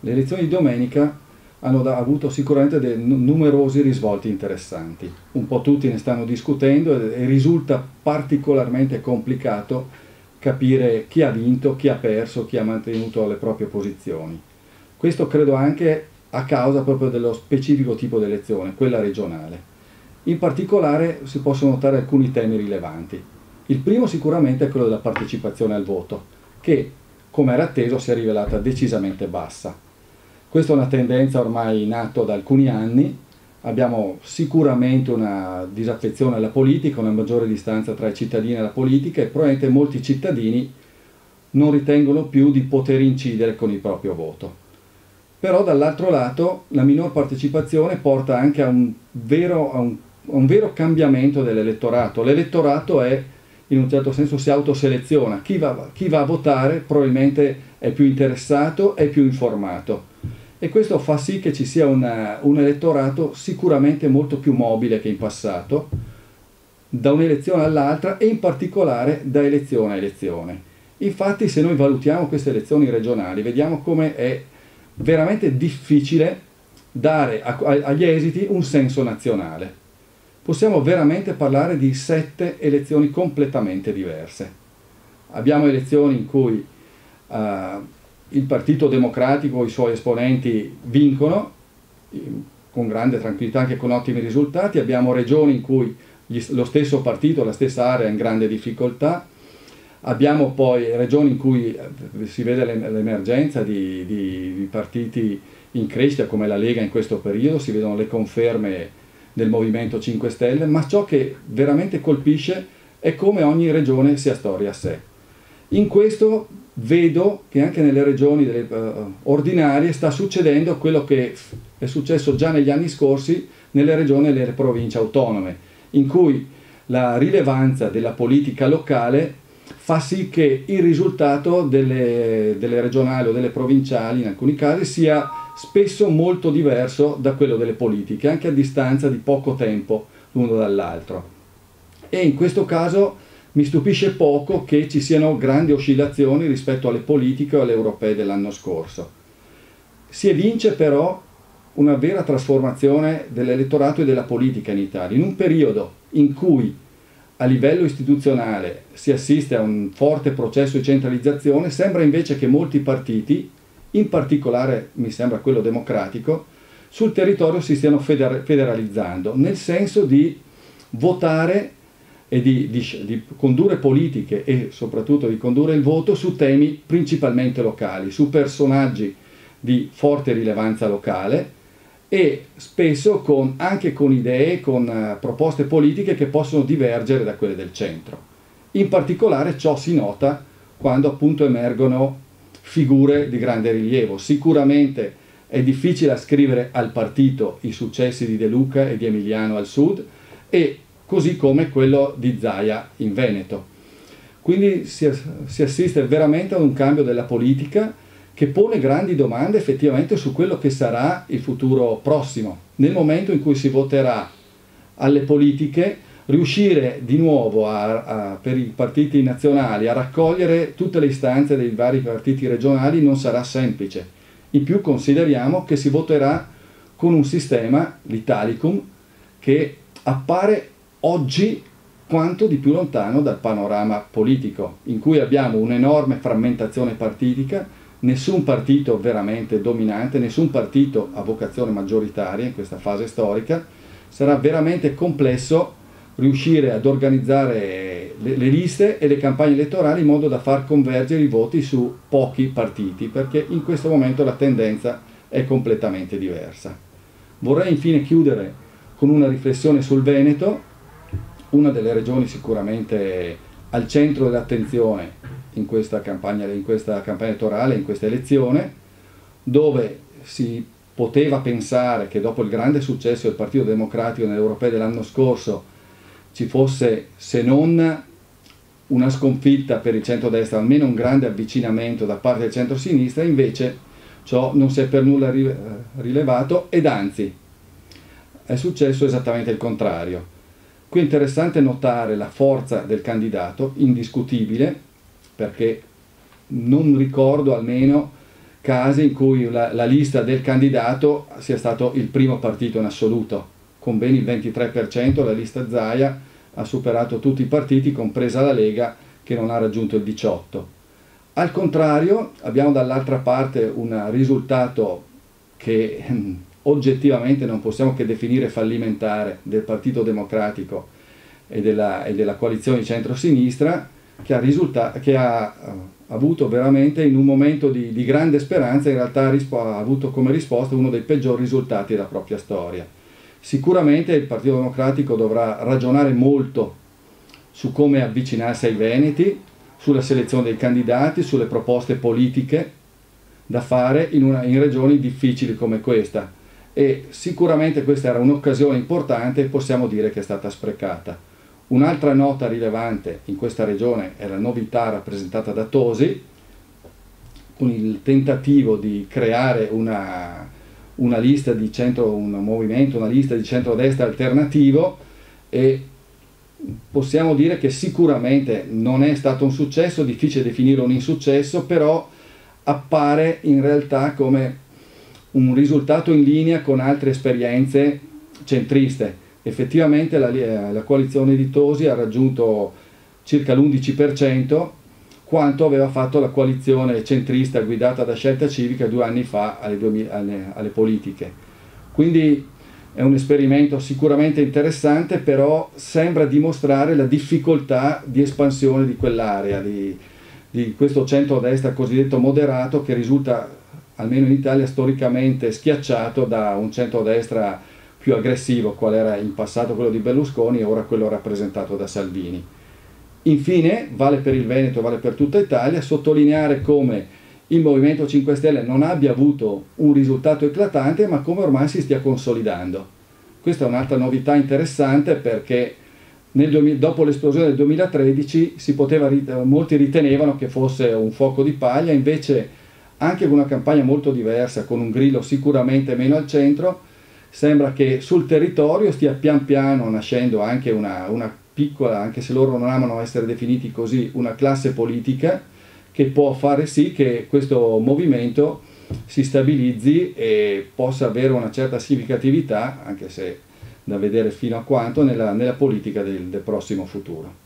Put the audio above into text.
Le elezioni di domenica hanno avuto sicuramente numerosi risvolti interessanti. Un po' tutti ne stanno discutendo e risulta particolarmente complicato capire chi ha vinto, chi ha perso, chi ha mantenuto le proprie posizioni. Questo credo anche a causa proprio dello specifico tipo di elezione, quella regionale. In particolare si possono notare alcuni temi rilevanti. Il primo sicuramente è quello della partecipazione al voto, che, come era atteso, si è rivelata decisamente bassa. Questa è una tendenza ormai in atto da alcuni anni. Abbiamo sicuramente una disaffezione alla politica, una maggiore distanza tra i cittadini e la politica, e probabilmente molti cittadini non ritengono più di poter incidere con il proprio voto. Però dall'altro lato la minor partecipazione porta anche a un vero cambiamento dell'elettorato. L'elettorato è, in un certo senso, si autoseleziona. Chi va a votare probabilmente è più interessato, è più informato. E questo fa sì che ci sia un elettorato sicuramente molto più mobile che in passato, da un'elezione all'altra e in particolare da elezione a elezione. Infatti, se noi valutiamo queste elezioni regionali, vediamo come è veramente difficile dare agli esiti un senso nazionale. Possiamo veramente parlare di 7 elezioni completamente diverse. Abbiamo elezioni in cui il Partito Democratico, i suoi esponenti vincono con grande tranquillità, anche con ottimi risultati. Abbiamo regioni in cui lo stesso partito, la stessa area è in grande difficoltà. Abbiamo poi regioni in cui si vede l'emergenza di partiti in crescita come la Lega in questo periodo, si vedono le conferme del Movimento 5 Stelle, ma ciò che veramente colpisce è come ogni regione sia storia a sé. In questo vedo che anche nelle regioni ordinarie sta succedendo quello che è successo già negli anni scorsi nelle regioni e nelle province autonome, in cui la rilevanza della politica locale fa sì che il risultato delle regionali o delle provinciali in alcuni casi sia spesso molto diverso da quello delle politiche, anche a distanza di poco tempo l'uno dall'altro. E in questo caso mi stupisce poco che ci siano grandi oscillazioni rispetto alle politiche o alle europee dell'anno scorso. Si evince però una vera trasformazione dell'elettorato e della politica in Italia, in un periodo in cui a livello istituzionale si assiste a un forte processo di centralizzazione. Sembra invece che molti partiti, in particolare mi sembra quello democratico, sul territorio si stiano federalizzando, nel senso di votare e di condurre politiche e soprattutto di condurre il voto su temi principalmente locali, su personaggi di forte rilevanza locale, e spesso anche con idee, con proposte politiche che possono divergere da quelle del centro. In particolare ciò si nota quando appunto emergono figure di grande rilievo. Sicuramente è difficile ascrivere al partito i successi di De Luca e di Emiliano al sud, e così come quello di Zaia in Veneto. Quindi si assiste veramente ad un cambio della politica che pone grandi domande effettivamente su quello che sarà il futuro prossimo. Nel momento in cui si voterà alle politiche, riuscire di nuovo per i partiti nazionali a raccogliere tutte le istanze dei vari partiti regionali non sarà semplice. In più consideriamo che si voterà con un sistema, l'Italicum, che appare oggi quanto di più lontano dal panorama politico, in cui abbiamo un'enorme frammentazione partitica, nessun partito veramente dominante, nessun partito a vocazione maggioritaria in questa fase storica. Sarà veramente complesso riuscire ad organizzare le liste e le campagne elettorali in modo da far convergere i voti su pochi partiti, perché in questo momento la tendenza è completamente diversa. Vorrei infine chiudere con una riflessione sul Veneto, una delle regioni sicuramente al centro dell'attenzione in questa campagna elettorale, in questa elezione, dove si poteva pensare che dopo il grande successo del Partito Democratico nelle europee dell'anno scorso ci fosse, se non una sconfitta per il centrodestra, almeno un grande avvicinamento da parte del centro-sinistra. Invece ciò non si è per nulla rilevato, ed anzi è successo esattamente il contrario. Qui è interessante notare la forza del candidato, indiscutibile, perché non ricordo almeno casi in cui la lista del candidato sia stato il primo partito in assoluto, con ben il 23%, la lista Zaia ha superato tutti i partiti, compresa la Lega, che non ha raggiunto il 18%. Al contrario, abbiamo dall'altra parte un risultato che oggettivamente non possiamo che definire fallimentare del Partito Democratico e della coalizione di centrosinistra, che ha avuto veramente, in un momento di grande speranza, in realtà ha avuto come risposta uno dei peggiori risultati della propria storia. Sicuramente il Partito Democratico dovrà ragionare molto su come avvicinarsi ai veneti, sulla selezione dei candidati, sulle proposte politiche da fare in regioni difficili come questa, e sicuramente questa era un'occasione importante e possiamo dire che è stata sprecata. Un'altra nota rilevante in questa regione è la novità rappresentata da Tosi, con il tentativo di creare una lista di una lista di centrodestra alternativo, e possiamo dire che sicuramente non è stato un successo, difficile definire un insuccesso, però appare in realtà come un risultato in linea con altre esperienze centriste. Effettivamente la coalizione di Tosi ha raggiunto circa l'11%, quanto aveva fatto la coalizione centrista guidata da Scelta Civica 2 anni fa alle politiche. Quindi è un esperimento sicuramente interessante, però sembra dimostrare la difficoltà di espansione di quell'area, di questo centrodestra cosiddetto moderato, che risulta, almeno in Italia, storicamente schiacciato da un centrodestra più aggressivo, qual era in passato quello di Berlusconi e ora quello rappresentato da Salvini. Infine, vale per il Veneto, vale per tutta Italia, sottolineare come il Movimento 5 Stelle non abbia avuto un risultato eclatante, ma come ormai si stia consolidando. Questa è un'altra novità interessante, perché dopo l'esplosione del 2013 molti ritenevano che fosse un fuoco di paglia, invece anche con una campagna molto diversa, con un Grillo sicuramente meno al centro, sembra che sul territorio stia pian piano nascendo anche una piccola, anche se loro non amano essere definiti così, una classe politica che può fare sì che questo movimento si stabilizzi e possa avere una certa significatività, anche se da vedere fino a quanto, nella politica del prossimo futuro.